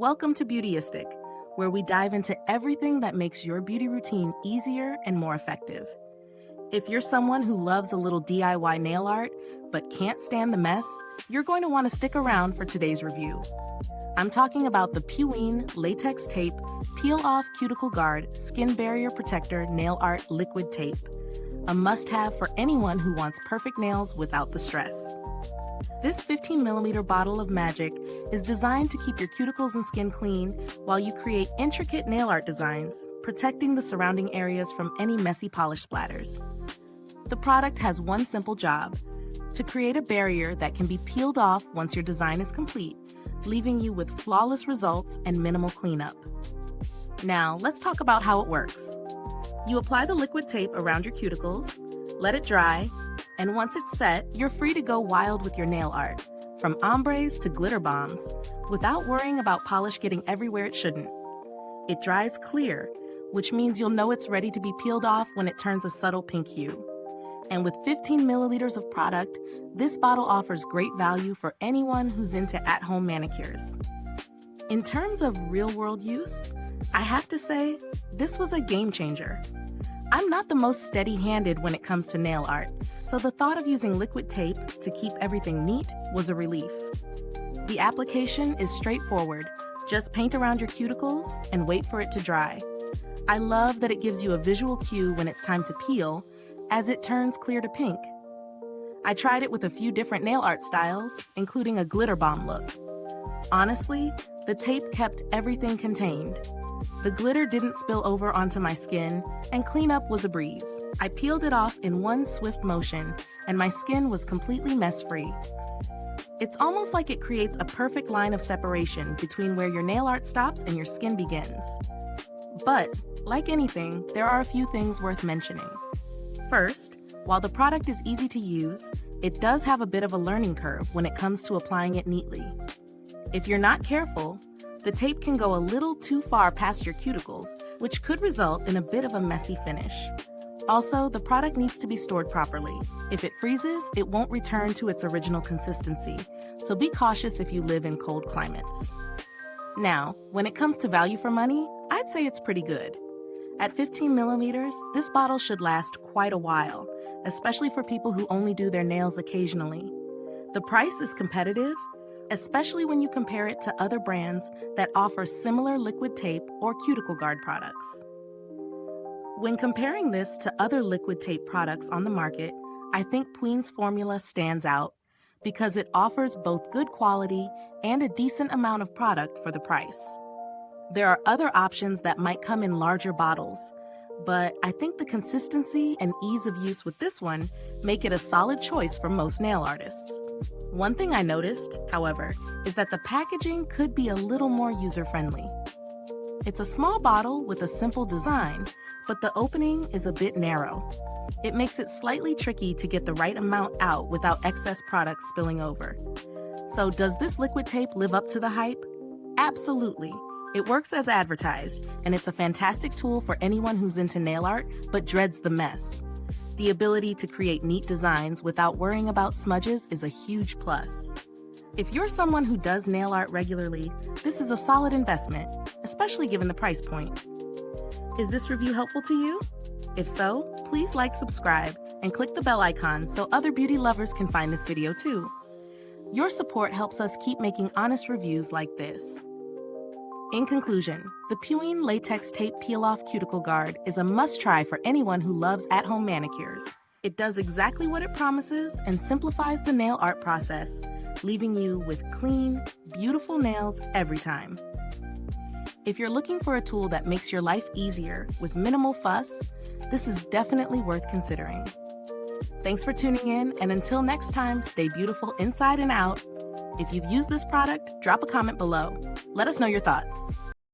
Welcome to Beautyistic, where we dive into everything that makes your beauty routine easier and more effective. If you're someone who loves a little DIY nail art but can't stand the mess, you're going to want to stick around for today's review. I'm talking about the PUEEN Latex Tape Peel-Off Cuticle Guard Skin Barrier Protector Nail Art Liquid Tape, a must-have for anyone who wants perfect nails without the stress. This 15mm bottle of magic is designed to keep your cuticles and skin clean while you create intricate nail art designs, protecting the surrounding areas from any messy polish splatters. The product has one simple job: to create a barrier that can be peeled off once your design is complete, leaving you with flawless results and minimal cleanup. Now, let's talk about how it works. You apply the liquid tape around your cuticles, let it dry, and once it's set, you're free to go wild with your nail art, from ombres to glitter bombs, without worrying about polish getting everywhere it shouldn't. It dries clear, which means you'll know it's ready to be peeled off when it turns a subtle pink hue. And with 15 milliliters of product, this bottle offers great value for anyone who's into at-home manicures. In terms of real-world use, I have to say, this was a game changer. I'm not the most steady-handed when it comes to nail art, so the thought of using liquid tape to keep everything neat was a relief. The application is straightforward. Just paint around your cuticles and wait for it to dry. I love that it gives you a visual cue when it's time to peel, as it turns clear to pink. I tried it with a few different nail art styles, including a glitter bomb look. Honestly, the tape kept everything contained. The glitter didn't spill over onto my skin, and cleanup was a breeze. I peeled it off in one swift motion, and my skin was completely mess-free. It's almost like it creates a perfect line of separation between where your nail art stops and your skin begins. But, like anything, there are a few things worth mentioning. First, while the product is easy to use, it does have a bit of a learning curve when it comes to applying it neatly. If you're not careful, the tape can go a little too far past your cuticles, which could result in a bit of a messy finish. Also, the product needs to be stored properly. If it freezes, it won't return to its original consistency, so be cautious if you live in cold climates. Now, when it comes to value for money, I'd say it's pretty good. At 15 milliliters, this bottle should last quite a while, especially for people who only do their nails occasionally. The price is competitive, especially when you compare it to other brands that offer similar liquid tape or cuticle guard products. When comparing this to other liquid tape products on the market, I think PUEEN's formula stands out because it offers both good quality and a decent amount of product for the price. There are other options that might come in larger bottles, but I think the consistency and ease of use with this one make it a solid choice for most nail artists. One thing I noticed, however, is that the packaging could be a little more user-friendly. It's a small bottle with a simple design, but the opening is a bit narrow. It makes it slightly tricky to get the right amount out without excess product spilling over. So does this liquid tape live up to the hype? Absolutely. It works as advertised, and it's a fantastic tool for anyone who's into nail art but dreads the mess. The ability to create neat designs without worrying about smudges is a huge plus. If you're someone who does nail art regularly, this is a solid investment, especially given the price point. Is this review helpful to you? If so, please like, subscribe, and click the bell icon so other beauty lovers can find this video too. Your support helps us keep making honest reviews like this. In conclusion, the PUEEN Latex Tape Peel-Off Cuticle Guard is a must-try for anyone who loves at-home manicures. It does exactly what it promises and simplifies the nail art process, leaving you with clean, beautiful nails every time. If you're looking for a tool that makes your life easier with minimal fuss, this is definitely worth considering. Thanks for tuning in, and until next time, stay beautiful inside and out. If you've used this product, drop a comment below. Let us know your thoughts.